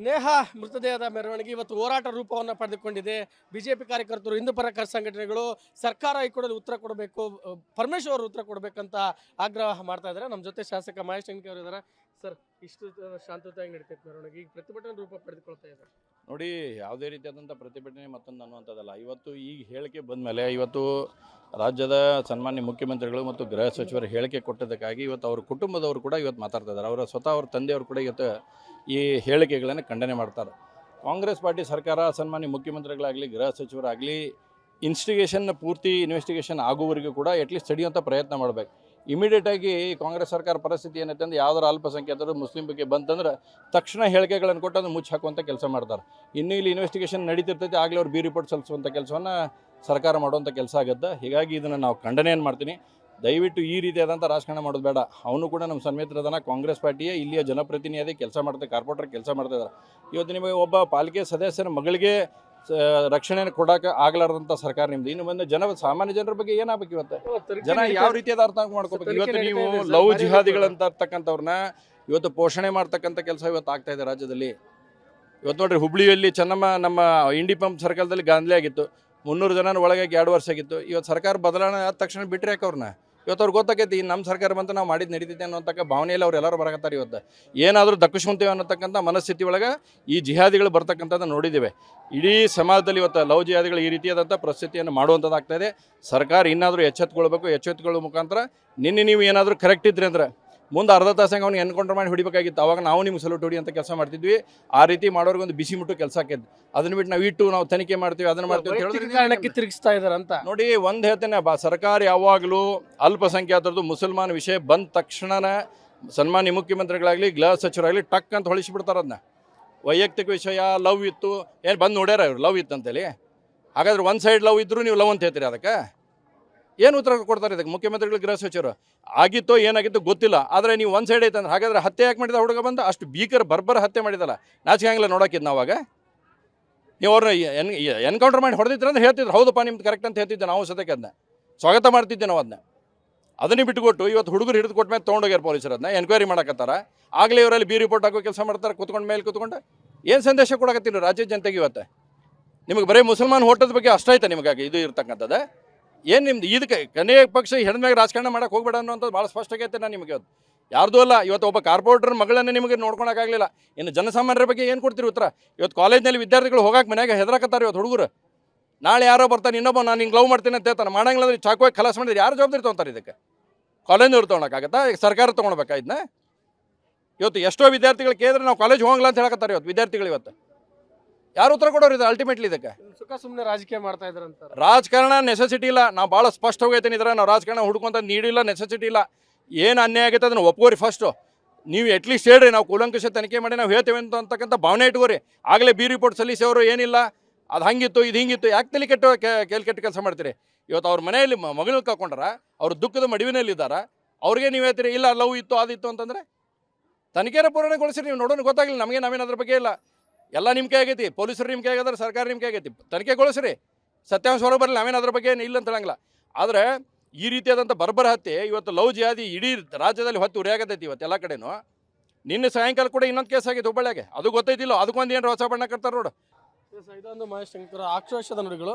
ನೇಹಾ ಮೃತದೇಹದ ಮೆರವಣಿಗೆ ಇವತ್ತು ಹೋರಾಟ ರೂಪವನ್ನು ಪಡೆದುಕೊಂಡಿದೆ. ಬಿಜೆಪಿ ಕಾರ್ಯಕರ್ತರು, ಹಿಂದೂ ಪರ ಸಂಘಟನೆಗಳು ಸರ್ಕಾರ ಈ ಕೂಡಲೇ ಉತ್ತರ ಕೊಡಬೇಕು, ಪರಮೇಶ್ವರ್ ಅವರು ಉತ್ತರ ಕೊಡಬೇಕಂತ ಆಗ್ರಹ ಮಾಡ್ತಾ ಇದ್ದಾರೆ. ನಮ್ಮ ಜೊತೆ ಶಾಸಕ ಮಹೇಶ್ ಟಂಕಿ ಅವರು ಇದ್ದಾರೆ. ಸರ್, ಇಷ್ಟು ಶಾಂತತೆಯಾಗಿ ನಡೀತೈತೆ ಮೆರವಣಿಗೆ, ಈಗ ಪ್ರತಿಭಟನೆ ರೂಪ ಪಡೆದುಕೊಳ್ತಾ ಇದೆ. ನೋಡಿ, ಯಾವುದೇ ರೀತಿಯಾದಂಥ ಪ್ರತಿಭಟನೆ ಮತ್ತೊಂದು ಅನ್ನುವಂಥದ್ದಲ್ಲ. ಇವತ್ತು ಈ ಹೇಳಿಕೆ ಬಂದ ಮೇಲೆ ಇವತ್ತು ರಾಜ್ಯದ ಸನ್ಮಾನ್ಯ ಮುಖ್ಯಮಂತ್ರಿಗಳು ಮತ್ತು ಗೃಹ ಸಚಿವರು ಹೇಳಿಕೆ ಕೊಟ್ಟದಕ್ಕಾಗಿ ಇವತ್ತು ಅವ್ರ ಕುಟುಂಬದವರು ಕೂಡ ಇವತ್ತು ಮಾತಾಡ್ತಾ ಇದ್ದಾರೆ. ಅವರ ಸ್ವತಃ ಅವ್ರ ತಂದೆಯವರು ಕೂಡ ಇವತ್ತು ಈ ಹೇಳಿಕೆಗಳನ್ನು ಖಂಡನೆ ಮಾಡ್ತಾರೆ. ಕಾಂಗ್ರೆಸ್ ಪಾರ್ಟಿ ಸರ್ಕಾರ ಸನ್ಮಾನ್ಯ ಮುಖ್ಯಮಂತ್ರಿಗಳಾಗಲಿ ಗೃಹ ಸಚಿವರಾಗಲಿ ಪೂರ್ತಿ ಇನ್ವೆಸ್ಟಿಗೇಷನ್ ಆಗುವವರೆಗೂ ಕೂಡ ಅಟ್ಲೀಸ್ಟ್ ತಡೆಯುವಂಥ ಪ್ರಯತ್ನ ಮಾಡಬೇಕು. ಇಮಿಡಿಯೇಟಾಗಿ ಕಾಂಗ್ರೆಸ್ ಸರ್ಕಾರ ಪರಿಸ್ಥಿತಿ ಏನೈತೆ ಅಂದ್ರೆ ಯಾವ್ದಾರು ಅಲ್ಪಸಂಖ್ಯಾತರು ಮುಸ್ಲಿಂ ಬಗ್ಗೆ ಬಂತಂದ್ರೆ ತಕ್ಷಣ ಹೇಳಿಕೆಗಳನ್ನು ಕೊಟ್ಟು ಅದನ್ನು ಮುಚ್ಚಿ ಹಾಕುವಂಥ ಕೆಲಸ ಮಾಡ್ತಾರೆ. ಇನ್ನು ಇಲ್ಲಿ ಇನ್ವೆಸ್ಟಿಗೇಷನ್ ನಡೀತಿರ್ತೈತೆ, ಆಗಲೇ ಅವ್ರು ಬಿ ರಿಪೋರ್ಟ್ ಸಲ್ಲಿಸುವಂಥ ಕೆಲಸವನ್ನು ಸರ್ಕಾರ ಮಾಡುವಂಥ ಕೆಲಸ ಆಗುತ್ತೆ. ಹೀಗಾಗಿ ಇದನ್ನು ನಾವು ಖಂಡನೆಯನ್ನು ಮಾಡ್ತೀನಿ. ದಯವಿಟ್ಟು ಈ ರೀತಿಯಾದಂಥ ರಾಜಕಾರಣ ಮಾಡೋದು ಬೇಡ. ಅವನು ಕೂಡ ನಮ್ಮ ಸನ್ಮಿತ್ರದನ ಕಾಂಗ್ರೆಸ್ ಪಾರ್ಟಿಯೇ ಇಲ್ಲಿಯ ಜನಪ್ರತಿನಿಧಿ ಕೆಲಸ ಮಾಡ್ತಾರೆ, ಕಾರ್ಪೊರೇಟರ್ ಕೆಲಸ ಮಾಡ್ತಿದ್ದಾರೆ. ಇವತ್ತು ನಿಮಗೆ ಒಬ್ಬ ಪಾಲಿಕೆ ಸದಸ್ಯರ ಮಗಳಿಗೆ ರಕ್ಷಣೆ ಕೊಡೋಕೆ ಆಗಲಾರ್ದಂಥ ಸರ್ಕಾರ ನಿಮ್ದು. ಇನ್ನು ಬಂದು ಸಾಮಾನ್ಯ ಜನರ ಬಗ್ಗೆ ಏನಾಗಬೇಕು? ಇವತ್ತು ಜನ ಯಾವ ರೀತಿಯಾದ ಅರ್ಥ ಮಾಡ್ಕೋಬೇಕು? ಇವತ್ತು ನೀವು ಲವ್ ಜಿಹಾದಿಗಳಂತ ಇರ್ತಕ್ಕಂಥವ್ರನ್ನ ಇವತ್ತು ಪೋಷಣೆ ಮಾಡ್ತಕ್ಕಂಥ ಕೆಲಸ ಇವತ್ತು ಆಗ್ತಾ ಇದೆ ರಾಜ್ಯದಲ್ಲಿ. ಇವತ್ತು ನೋಡ್ರಿ, ಹುಬ್ಳಿಯಲ್ಲಿ ಚೆನ್ನಮ್ಮ ನಮ್ಮ ಇಂಡಿ ಪಂಪ್ ಸರ್ಕಲ್ದಲ್ಲಿ ಗಾಂಧಿ ಆಗಿತ್ತು, 300 ಜನ ಒಳಗಾಗಿ 2 ವರ್ಷ ಆಗಿತ್ತು. ಇವತ್ತು ಸರ್ಕಾರ ಬದಲಾವಣೆ ಆದ ತಕ್ಷಣ ಬಿಟ್ಟರೆ ಯಾಕೆ ಅವ್ರನ್ನ? ಇವತ್ತು ಅವ್ರಿಗೆ ಗೊತ್ತಾಗೈತಿ ನಮ್ಮ ಸರ್ಕಾರ ಬಂತು, ನಾವು ಮಾಡಿದ್ದು ನಡೀತೈತೆ ಅನ್ನೋತಕ್ಕ ಭಾವನೆಯಲ್ಲಿ ಅವ್ರು ಎಲ್ಲರೂ ಬರಕತ್ತಾರೆ. ಇವತ್ತು ಏನಾದರೂ ದಕ್ಕಿಸ್ಕೊಂತೀವಿ ಅನ್ನೋತಕ್ಕಂಥ ಮನಸ್ಥಿತಿ ಒಳಗೆ ಈ ಜಿಹಾದಿಗಳು ಬರ್ತಕ್ಕಂಥದ್ದು ನೋಡಿದ್ದೇವೆ. ಇಡೀ ಸಮಾಜದಲ್ಲಿ ಇವತ್ತು ಲವ್ ಜಿಹಾದಿಗಳು ಈ ರೀತಿಯಾದಂಥ ಪರಿಸ್ಥಿತಿಯನ್ನು ಮಾಡುವಂಥದ್ದಾಗ್ತಾಯಿದೆ. ಸರ್ಕಾರ ಇನ್ನಾದರೂ ಎಚ್ಚೆತ್ತುಕೊಳ್ಳೋ ಮುಖಾಂತರ ನಿನ್ನೆ ನೀವು ಏನಾದರೂ ಕರೆಕ್ಟ್ ಇದ್ರಿ ಅಂದ್ರೆ ಮುಂದೆ ಅರ್ಧ ತಾಸಂಗೆ ಅವ್ನಿಗೆ ಎನ್ಕೌಂಟರ್ ಮಾಡಿ ಹೊಡಿಬೇಕಾಗಿತ್ತು. ಅವಾಗ ನಾವು ನಿಮ್ಗೆ ಸಲ್ಯೂಟ್ ಹೊಡಿ ಅಂತ ಕೆಲಸ ಮಾಡ್ತಿದ್ವಿ. ಆ ರೀತಿ ಮಾಡೋರ್ಗೊಂದು ಬಿಸಿ ಮುಟ್ಟು ಕೆಲಸ ಆಕೈತಿ. ಅದನ್ನ ಬಿಟ್ಟು ನಾವು ತನಿಖೆ ಮಾಡ್ತೀವಿ, ಅದನ್ನು ಮಾಡ್ತೀವಿ ಅಂತ ಹೇಳಿದ್ರೆ ಕಾರಣಕ್ಕೆ ತಿರುಗಿಸ್ತಾ ಇದ್ದಾರೆ ಅಂತ ನೋಡಿ. ಒಂದು ಹೇಳ್ತೇನೆ, ಸರ್ಕಾರ ಯಾವಾಗಲೂ ಅಲ್ಪಸಂಖ್ಯಾತರದ್ದು ಮುಸಲ್ಮಾನ ವಿಷಯ ಬಂದ ತಕ್ಷಣ ಸನ್ಮಾನ್ಯ ಮುಖ್ಯಮಂತ್ರಿಗಳಾಗಲಿ ಗೃಹ ಸಚಿವರಾಗಲಿ ಟಕ್ ಅಂತ ಹೊಳಿಸಿಬಿಡ್ತಾರೆ. ಅದನ್ನ ವೈಯಕ್ತಿಕ ವಿಷಯ, ಲವ್ ಇತ್ತು, ಏನು ಬಂದು ನೋಡ್ಯಾರ ಇವ್ರು ಲವ್ ಇತ್ತು ಅಂತೇಳಿ. ಹಾಗಾದ್ರೆ ಒಂದು ಸೈಡ್ ಲವ್ ಇದ್ದರೂ ನೀವು ಲವ್ ಅಂತ ಹೇಳ್ತೀರಿ. ಅದಕ್ಕೆ ಏನು ಉತ್ತರ ಕೊಡ್ತಾರೆ ಇದಕ್ಕೆ ಮುಖ್ಯಮಂತ್ರಿಗಳು ಗೃಹ ಸಚಿವರು? ಆಗಿತ್ತೋ ಏನಾಗಿತ್ತು ಗೊತ್ತಿಲ್ಲ, ಆದರೆ ನೀವು ಒಂದು ಸೈಡ್ ಐತೆ ಅಂದ್ರೆ ಹಾಗಾದ್ರೆ ಹತ್ಯೆ ಯಾಕೆ ಮಾಡಿದ ಹುಡುಗ ಬಂದು ಅಷ್ಟು ಭೀಕರ ಬರ್ಬರ ಹತ್ಯೆ ಮಾಡಿದಲ್ಲ, ನಾಚಿಕೆ ಹಂಗಿಲ್ಲ ನೋಡೋಕ್ಕಿದ್ದು. ನಾವಾಗ ನೀವು ಅವ್ರನ್ನ ಎನ್ಕೌಂಟರ್ ಮಾಡಿ ಹೊಡೆದಿದ್ರೆ ಅಂದ್ರೆ ಹೇಳ್ತಿದ್ರು, ಹೌದಪ್ಪ ನಿಮ್ದು ಕರೆಕ್ಟ್ ಅಂತ ಹೇಳ್ತಿದ್ದೆ. ನಾವು ಸದ್ಯಕ್ಕೆ ಅದನ್ನ ಸ್ವಾಗತ ಮಾಡ್ತಿದ್ದೆ. ನಾವು ಅದನ್ನೇ ಬಿಟ್ಟುಕೊಟ್ಟು ಇವತ್ತು ಹುಡುಗರು ಹಿಡಿದು ಕೊಟ್ಟ ಮೇಲೆ ತೊಗೊಂಡೋಗ್ಯಾರ ಪೊಲೀಸರು. ಅದನ್ನ ಎನ್ಕ್ವೈರಿ ಮಾಡಕತ್ತಾರ. ಆಗಲೇ ಇವರಲ್ಲಿ ಬಿ ರಿಪೋರ್ಟ್ ಹಾಕೋ ಕೆಲಸ ಮಾಡ್ತಾರೆ ಮೇಲೆ ಕೂತ್ಕೊಂಡು. ಏನು ಸಂದೇಶ ಕೊಡಕತ್ತಿಲ್ಲ ರಾಜ್ಯದ ಜನತೆಗೆ? ಇವತ್ತು ನಿಮಗೆ ಬರೀ ಮುಸಲ್ಮಾನ್ ಹೋಟದ ಬಗ್ಗೆ ಅಷ್ಟಾಯ್ತಾ ನಿಮಗಾಗಿ ಇದು ಇರ್ತಕ್ಕಂಥದ್ದು? ಏನು ನಿಮ್ದು ಇದಕ್ಕೆ ಕನೆಯ ಪಕ್ಷ ಹೆಣ್ಮ್ಯಾಗ ರಾಜಕಾರಣ ಮಾಡೋಕೆ ಹೋಗ್ಬೇಡ ಅನ್ನೋಂಥದ್ದು ಭಾಳ ಸ್ಪಷ್ಟ ಆಗೈತೆ. ನಾನು ನಿಮಗೆ ಇವತ್ತು ಯಾರ್ದೂ ಅಲ್ಲ, ಇವತ್ತು ಒಬ್ಬ ಕಾರ್ಪೊರೇಟರ್ ಮಗಳನ್ನೇ ನಿಮಗೆ ನೋಡ್ಕೊಳಕ್ಕಾಗಲಿಲ್ಲ. ಇನ್ನು ಜನಸಾಮಾನ್ಯರ ಬಗ್ಗೆ ಏನು ಕೊಡ್ತೀರಿ ಉತ್ತರ? ಇವತ್ತು ಕಾಲೇಜ್ನಲ್ಲಿ ವಿದ್ಯಾರ್ಥಿಗಳು ಹೋಗಕ್ಕೆ ಮನ್ಯಾಗ ಹೆದರಾಕತ್ತಾರೆ. ಇವತ್ತು ಹುಡುಗರು ನಾಳೆ ಯಾರೋ ಬರ್ತಾನೆ, ಇನ್ನೊಬ್ಬ ನಾನು ಹಿಂಗೆ ಲವ್ ಮಾಡ್ತೀನಿ ಅಂತ ಹೇಳ್ತಾನೆ, ಮಾಡಂಗಿಲ್ಲ ಅಂದ್ರೆ ಚಾಕುವಾಗಿ ಖಲಾಸ್ ಮಾಡಿದ್ರೆ ಯಾರು ಜವಾಬ್ದಾರಿ ತೊಗೊತಾರೆ? ಇದಕ್ಕೆ ಕಾಲೇಜ್ನವ್ರು ತೊಗೊಳಕ್ಕಾಗತ್ತಾ? ಸರ್ಕಾರ ತೊಗೊಳ್ಬೇಕಾ ಇದನ್ನ? ಇವತ್ತು ಎಷ್ಟೋ ವಿದ್ಯಾರ್ಥಿಗಳು ಕೇಳಿದ್ರೆ ನಾವು ಕಾಲೇಜ್ ಹೋಗಲ್ಲ ಅಂತ ಹೇಳಕತ್ತಾರೆ. ಇವತ್ತು ವಿದ್ಯಾರ್ಥಿಗಳು ಇವತ್ತು ಯಾರು ಉತ್ತರ ಕೊಡೋರು? ಇದು ಅಲ್ಟಿಮೇಟ್ಲಿ ಇದಕ್ಕೆ ಸುಖ ಸುಮ್ಮನೆ ರಾಜಕೀಯ ಮಾಡ್ತಾ ಇದ್ದಾರೆ ಅಂತ. ರಾಜಕಾರಣ ನೆಸೆಸಿಟಿ ಇಲ್ಲ. ನಾವು ಭಾಳ ಸ್ಪಷ್ಟವಾಗಿ ಹೇಳ್ತೀನಿ, ಇದ್ರೆ ನಾವು ರಾಜಕಾರಣ ಹುಡ್ಕೊಂತ ನೀಡಿಲ್ಲ, ನೆಸೆಸಿಟಿ ಇಲ್ಲ. ಏನು ಅನ್ಯಾಯ ಆಗೈತೆ ಅದನ್ನು ಒಪ್ಕೋರಿ. ಫಸ್ಟು ನೀವು ಅಟ್ಲೀಸ್ಟ್ ಹೇಳ್ರಿ, ನಾವು ಕೂಲಂಕಷ ತನಿಖೆ ಮಾಡಿ ನಾವು ಹೇಳ್ತೇವೆ ಅಂತಕ್ಕಂಥ ಭಾವನೆ ಇಟ್ಕೋರಿ. ಆಗಲೇ ಬಿ ರಿಪೋರ್ಟ್ ಸಲ್ಲಿಸಿ ಅವರು ಏನಿಲ್ಲ ಅದು ಹಂಗಿತ್ತು ಇದು ಹಿಂಗಿತ್ತು ಯಾಕೆ ತಲೆ ಕೆಟ್ಟ ಕೆಲಸ ಮಾಡ್ತೀರಿ? ಇವತ್ತು ಅವ್ರ ಮನೆಯಲ್ಲಿ ಮಗಳನ್ನ ಕಳ್ಕೊಂಡ್ರ, ಅವ್ರ ದುಃಖದ ಮಡುವಿನಲ್ಲಿದ್ದಾರೆ. ಅವ್ರಿಗೆ ನೀವು ಹೇಳ್ತೀರಿ ಇಲ್ಲ ಲವ್ ಇತ್ತು ಅದಿತ್ತು ಅಂತಂದರೆ ತನಿಖೆನ ಪೂರ್ಣಗೊಳಿಸಿರಿ. ನೀವು ನೋಡೋಣ ಗೊತ್ತಾಗಲಿಲ್ಲ ನಮಗೆ, ನಾವೇನು ಅದ್ರ ಬಗ್ಗೆ ಇಲ್ಲ. ಎಲ್ಲ ನಿಮ್ಮ ಕೈ ಆಗೈತಿ, ಪೊಲೀಸರು ನಿಮ್ಮ ಕೈ ಆಗಿದ್ದಾರೆ, ಸರ್ಕಾರ ನಿಮ್ಮ ಕೈ ಆಗೈತಿ. ತನಿಖೆಗೊಳಿಸ್ರಿ, ಸತ್ಯಾಂಶ ಹೊರ ಬರಲಿ, ನಾವೇನು ಅದ್ರ ಬಗ್ಗೆ ಇಲ್ಲ ಅಂತ ಹೇಳಂಗಿಲ್ಲ. ಆದರೆ ಈ ರೀತಿಯಾದಂಥ ಬರ್ಬರ ಹತ್ಯೆ ಇವತ್ತು ಲವ್ ಜಿಹಾದಿ ಇಡೀ ರಾಜ್ಯದಲ್ಲಿ ಹೊತ್ತು ಉರಿಯಾಗತೈತಿ. ಇವತ್ತು ಎಲ್ಲ ಕಡೆನೂ. ನಿನ್ನೆ ಸಾಯಂಕಾಲ ಕೂಡ ಇನ್ನೊಂದು ಕೇಸ್ ಆಗೈತೆ ಹುಬ್ಬಳ್ಳಿಯಾಗೆ, ಅದು ಗೊತ್ತೈತಿಲ್ಲ. ಅದಕ್ಕೊಂದು ಏನು ಹೊಸ ಬಣ್ಣ ಕಟ್ತಾರೆ ನೋಡು. ಇದೊಂದು ಮಹೇಶ್ ಶಂಕರ್ ಆಕ್ರೋಶದ ನುಡಿಗಳು.